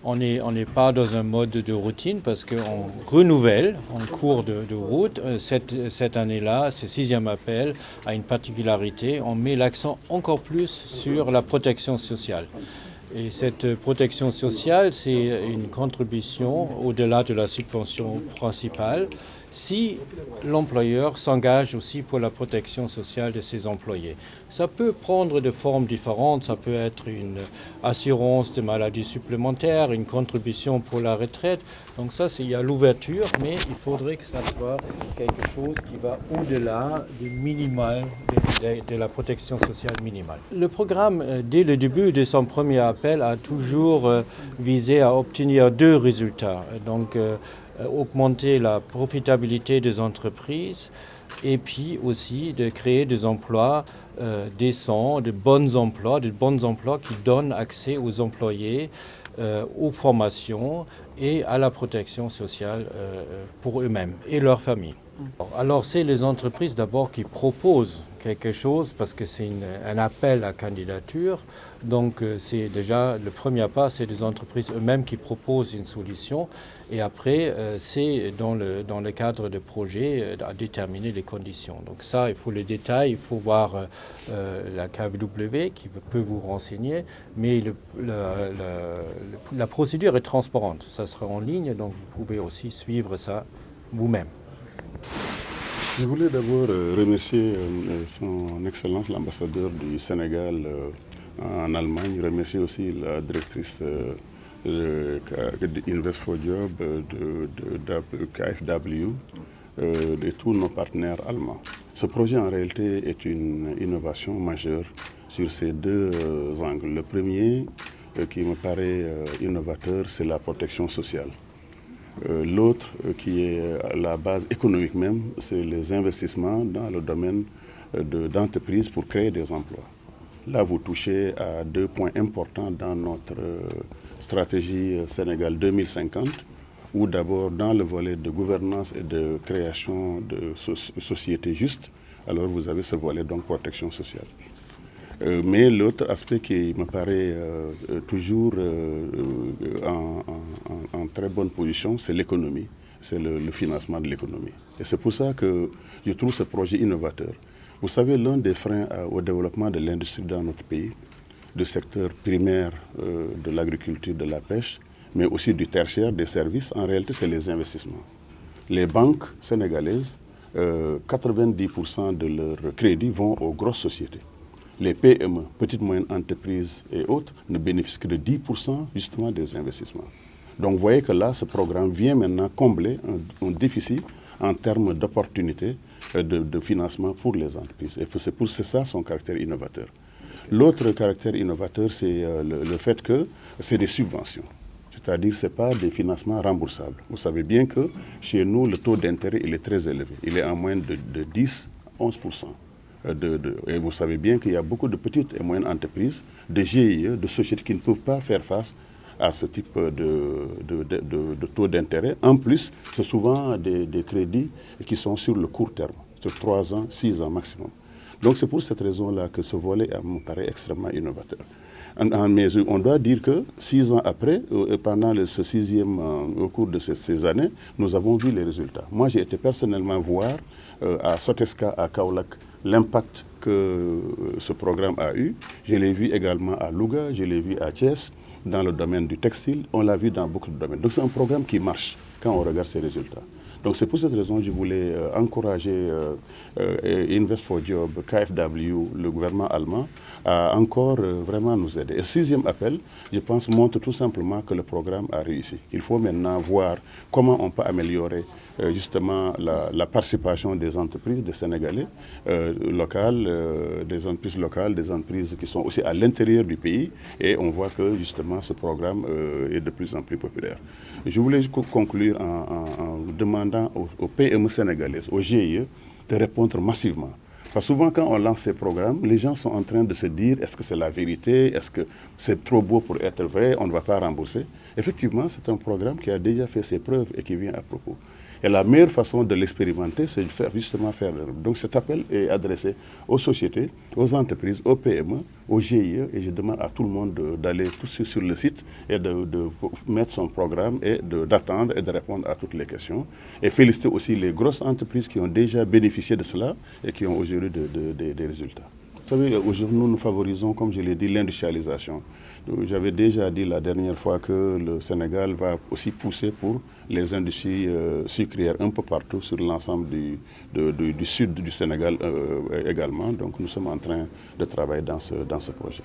On n'est pas dans un mode de routine parce qu'on renouvelle en cours de route. Cette année-là, ce sixième appel a une particularité. On met l'accent encore plus sur la protection sociale. Et cette protection sociale, c'est une contribution au-delà de la subvention principale si l'employeur s'engage aussi pour la protection sociale de ses employés. Ça peut prendre de formes différentes, ça peut être une assurance de maladie supplémentaire, une contribution pour la retraite. Donc ça, il y a l'ouverture, mais il faudrait que ça soit quelque chose qui va au-delà du minimal, de la protection sociale minimale. Le programme, dès le début de son premier appel, a toujours visé à obtenir deux résultats. Donc, augmenter la profitabilité des entreprises et puis aussi de créer des emplois décents, de bons emplois qui donnent accès aux employés, aux formations et à la protection sociale pour eux-mêmes et leurs familles. Alors c'est les entreprises d'abord qui proposent quelque chose parce que c'est un appel à candidature. Donc c'est déjà le premier pas, c'est les entreprises eux-mêmes qui proposent une solution. Et après, c'est dans le cadre de projet à déterminer les conditions. Donc ça, il faut les détails, il faut voir la KfW qui peut vous renseigner. Mais la procédure est transparente. Ça sera en ligne, donc vous pouvez aussi suivre ça vous-même. Je voulais d'abord remercier son Excellence l'ambassadeur du Sénégal en Allemagne, remercier aussi la directrice d'Invest for Job, de KfW et tous nos partenaires allemands. Ce projet en réalité est une innovation majeure sur ces deux angles. Le premier qui me paraît innovateur, c'est la protection sociale. L'autre, qui est la base économique même, c'est les investissements dans le domaine d'entreprises pour créer des emplois. Là, vous touchez à deux points importants dans notre stratégie Sénégal 2050, où d'abord dans le volet de gouvernance et de création de sociétés justes, alors vous avez ce volet donc protection sociale. Mais l'autre aspect qui me paraît toujours en très bonne position, c'est l'économie, c'est le financement de l'économie. Et c'est pour ça que je trouve ce projet innovateur. Vous savez, l'un des freins au développement de l'industrie dans notre pays, du secteur primaire de l'agriculture, de la pêche, mais aussi du tertiaire, des services, en réalité, c'est les investissements. Les banques sénégalaises, 90% de leurs crédits vont aux grosses sociétés. Les PME, petites moyennes entreprises et autres, ne bénéficient que de 10% justement des investissements. Donc vous voyez que là, ce programme vient maintenant combler un déficit en termes d'opportunités de financement pour les entreprises. Et c'est ça son caractère innovateur. L'autre caractère innovateur, c'est le fait que c'est des subventions. C'est-à-dire que ce n'est pas des financements remboursables. Vous savez bien que chez nous, le taux d'intérêt il est très élevé. Il est en moyenne de 10-11%. Et vous savez bien qu'il y a beaucoup de petites et moyennes entreprises, de GIE, de sociétés qui ne peuvent pas faire face à ce type de taux d'intérêt. En plus, c'est souvent des crédits qui sont sur le court terme, sur 3 ans, 6 ans maximum. Donc c'est pour cette raison-là que ce volet me paraît extrêmement innovateur. Mais on doit dire que 6 ans après, pendant ce sixième, au cours de ces années, nous avons vu les résultats. Moi, j'ai été personnellement voir à Soteska, à Kaolack, l'impact que ce programme a eu. Je l'ai vu également à Louga, je l'ai vu à Thiès, dans le domaine du textile. On l'a vu dans beaucoup de domaines. Donc c'est un programme qui marche quand on regarde ses résultats. Donc c'est pour cette raison que je voulais encourager Invest for Job, KfW, le gouvernement allemand, à encore vraiment nous aider. Et le sixième appel, je pense, montre tout simplement que le programme a réussi. Il faut maintenant voir comment on peut améliorer justement la participation des entreprises, des Sénégalais locales, des entreprises qui sont aussi à l'intérieur du pays. Et on voit que justement ce programme est de plus en plus populaire. Je voulais conclure en demandant aux PME sénégalaises, aux GIE, de répondre massivement. Parce que souvent, quand on lance ces programmes, les gens sont en train de se dire est-ce que c'est la vérité, est-ce que c'est trop beau pour être vrai, on ne va pas rembourser. Effectivement, c'est un programme qui a déjà fait ses preuves et qui vient à propos. Et la meilleure façon de l'expérimenter, c'est de faire justement faire l'erreur. Donc cet appel est adressé aux sociétés, aux entreprises, aux PME, aux GIE, et je demande à tout le monde d'aller tout sur le site et de mettre son programme et d'attendre et de répondre à toutes les questions. Et féliciter aussi les grosses entreprises qui ont déjà bénéficié de cela et qui ont aujourd'hui des résultats. Vous savez, aujourd'hui, nous favorisons, comme je l'ai dit, l'industrialisation. J'avais déjà dit la dernière fois que le Sénégal va aussi pousser pour les industries sucrières un peu partout sur l'ensemble du sud du Sénégal également. Donc nous sommes en train de travailler dans ce projet.